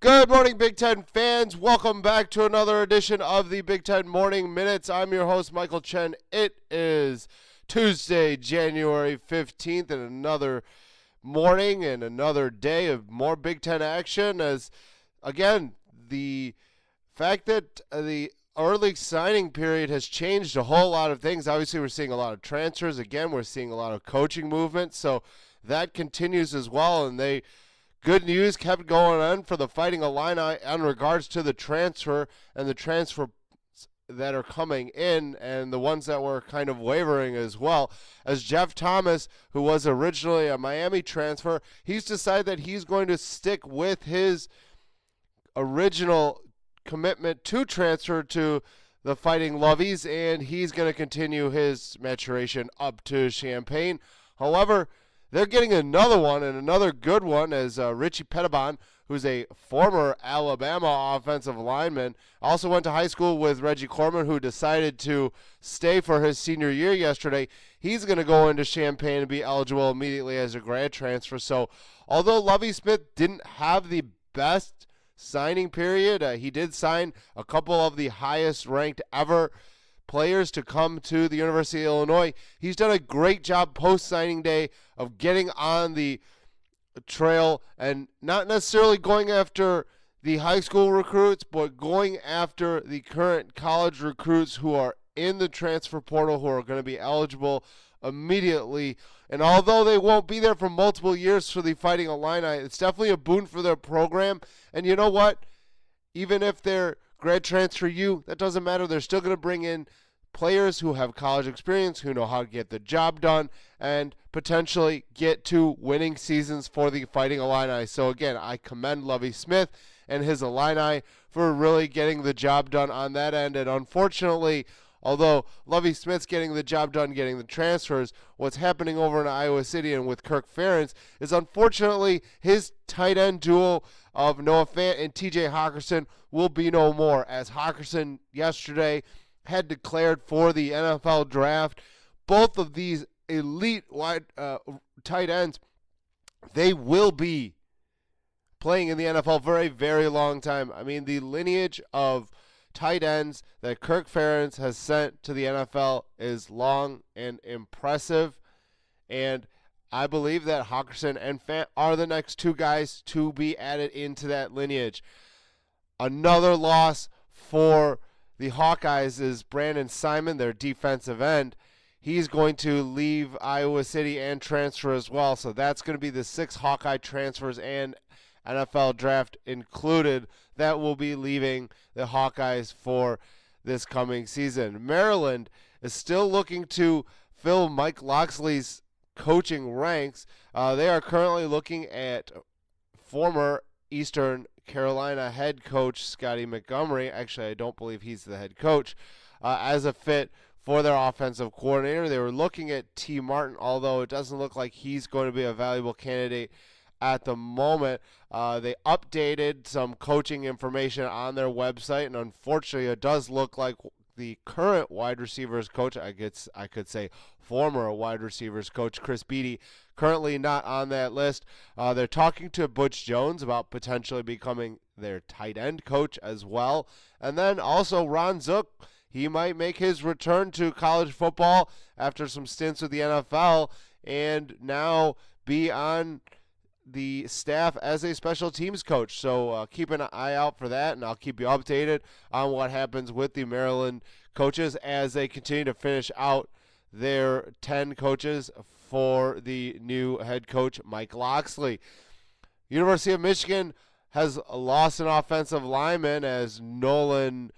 Good morning, Big Ten fans. Welcome back to another edition of the Big Ten Morning Minutes. I'm your host, Michael Chen. It is Tuesday, January 15th, and another morning and another day of more Big Ten action. As, again, the fact that the early signing period has changed a whole lot of things. Obviously, we're seeing a lot of transfers. Again, we're seeing a lot of coaching movement, so that continues as well, and good news kept going on for the Fighting Illini in regards to the transfer and the transfer that are coming in and the ones that were kind of wavering as well. As Jeff Thomas, who was originally a Miami transfer, he's decided that he's going to stick with his original commitment to transfer to the Fighting Lovies, and he's going to continue his maturation up to Champaign. However, they're getting another one, and another good one, as Richie Pettibon, who's a former Alabama offensive lineman, also went to high school with Reggie Corman, who decided to stay for his senior year yesterday. He's going to go into Champaign and be eligible immediately as a grad transfer. So although Lovie Smith didn't have the best signing period, he did sign a couple of the highest ranked ever players to come to the University of Illinois. He's done a great job post-signing day of getting on the trail and not necessarily going after the high school recruits, but going after the current college recruits who are in the transfer portal, who are going to be eligible immediately. And although they won't be there for multiple years for the Fighting Illini, it's definitely a boon for their program. And you know what? Even if they're grad transfer that doesn't matter. They're still going to bring in players who have college experience, who know how to get the job done, and potentially get to winning seasons for the Fighting Illini. So again, I commend Lovie Smith and his Illini for really getting the job done on that end. And unfortunately, although Lovie Smith's getting the job done, getting the transfers, what's happening over in Iowa City and with Kirk Ferentz is unfortunately his tight end duo of Noah Fant and TJ Hockerson will be no more, as Hockerson yesterday had declared for the NFL draft. Both of these elite tight ends, they will be playing in the NFL for a very long time. I mean, the lineage of tight ends that Kirk Ferentz has sent to the NFL is long and impressive, and I believe that Hockerson and Fant are the next two guys to be added into that lineage. Another loss for the Hawkeyes is Brandon Simon, their defensive end. He's going to leave Iowa City and transfer as well, so that's going to be the 6 Hawkeye transfers and NFL draft included that will be leaving the Hawkeyes for this coming season. Maryland is still looking to fill Mike Locksley's coaching ranks. They are currently looking at former Eastern Carolina head coach Scotty Montgomery. Actually, I don't believe he's the head coach as a fit for their offensive coordinator. They were looking at T. Martin, although it doesn't look like he's going to be a valuable candidate at the moment. They updated some coaching information on their website, and unfortunately it does look like the current wide receivers coach, I could say former wide receivers coach Chris Beatty, currently not on that list. They're talking to Butch Jones about potentially becoming their tight end coach as well. And then also Ron Zook, he might make his return to college football after some stints with the NFL and now be on the staff as a special teams coach. So keep an eye out for that, and I'll keep you updated on what happens with the Maryland coaches as they continue to finish out their 10 coaches for the new head coach, Mike Locksley. University of Michigan has lost an offensive lineman as Nolan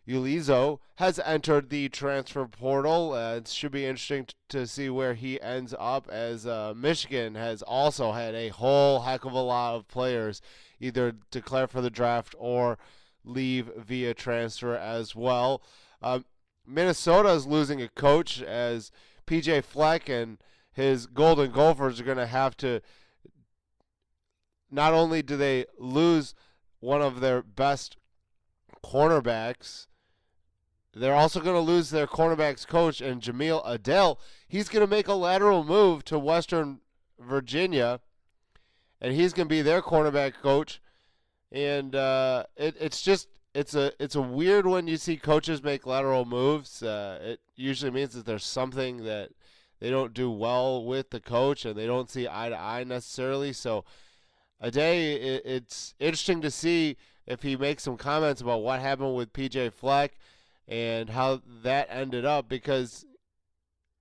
Ulizo has entered the transfer portal. It should be interesting to see where he ends up, as Michigan has also had a whole heck of a lot of players either declare for the draft or leave via transfer as well. Minnesota is losing a coach, as P.J. Fleck and his Golden Gophers are going to have to, not only do they lose one of their best cornerbacks, they're also going to lose their cornerbacks coach, and Jamil Adele. He's going to make a lateral move to Western Virginia, and he's going to be their cornerback coach. and it's a weird when you see coaches make lateral moves. It usually means that there's something that they don't do well with the coach, and they don't see eye to eye necessarily. So it's interesting to see if he makes some comments about what happened with PJ Fleck and how that ended up. Because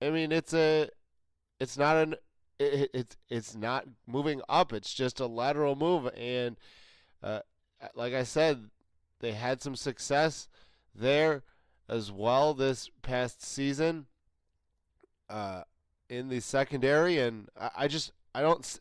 I mean, it's not an it's not moving up. It's just a lateral move, and uh, like I said, they had some success there as well this past season in the secondary, and I don't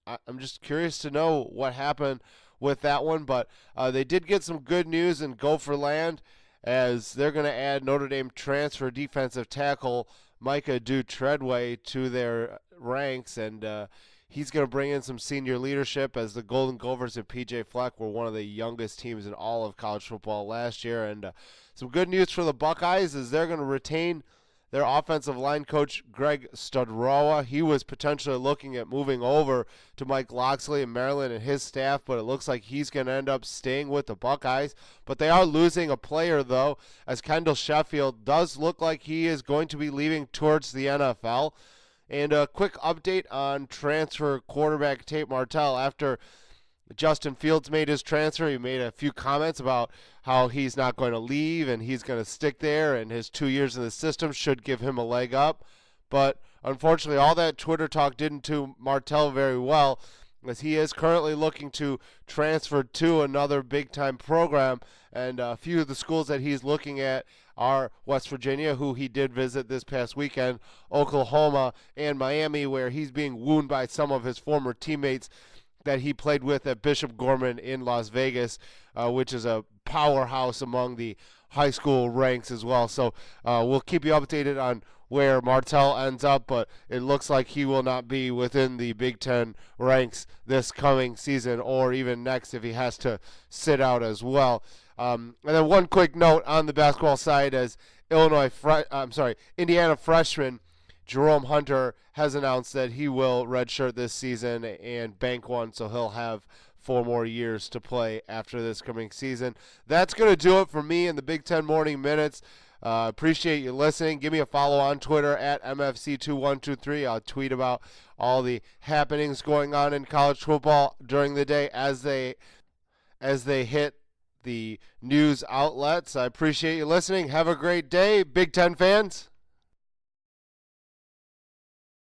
I'm just curious to know what happened with that one. But they did get some good news in Gopher Land, as they're going to add Notre Dame transfer defensive tackle Micah Treadway to their ranks, and he's going to bring in some senior leadership, as the Golden Gophers and PJ Fleck were one of the youngest teams in all of college football last year. And some good news for the Buckeyes is they're going to retain their offensive line coach, Greg Studrowa. He was potentially looking at moving over to Mike Loxley in Maryland and his staff, but it looks like he's going to end up staying with the Buckeyes. But they are losing a player, though, as Kendall Sheffield does look like he is going to be leaving towards the NFL. And a quick update on transfer quarterback Tate Martell. After Justin Fields made his transfer, he made a few comments about how he's not going to leave and he's going to stick there, and his 2 years in the system should give him a leg up. But unfortunately, all that Twitter talk didn't do Martell very well, as he is currently looking to transfer to another big-time program. And a few of the schools that he's looking at are West Virginia, who he did visit this past weekend, Oklahoma, and Miami, where he's being wooed by some of his former teammates that he played with at Bishop Gorman in Las Vegas, which is a powerhouse among the high school ranks as well. So we'll keep you updated on where Martell ends up, but it looks like he will not be within the Big Ten ranks this coming season, or even next if he has to sit out as well. And then one quick note on the basketball side, as Indiana freshman Jerome Hunter has announced that he will redshirt this season and bank one, so he'll have 4 more years to play after this coming season. That's going to do it for me in the Big Ten Morning Minutes. Appreciate you listening. Give me a follow on Twitter at MFC2123. I'll tweet about all the happenings going on in college football during the day as they hit the news outlets. I appreciate you listening. Have a great day, Big Ten fans.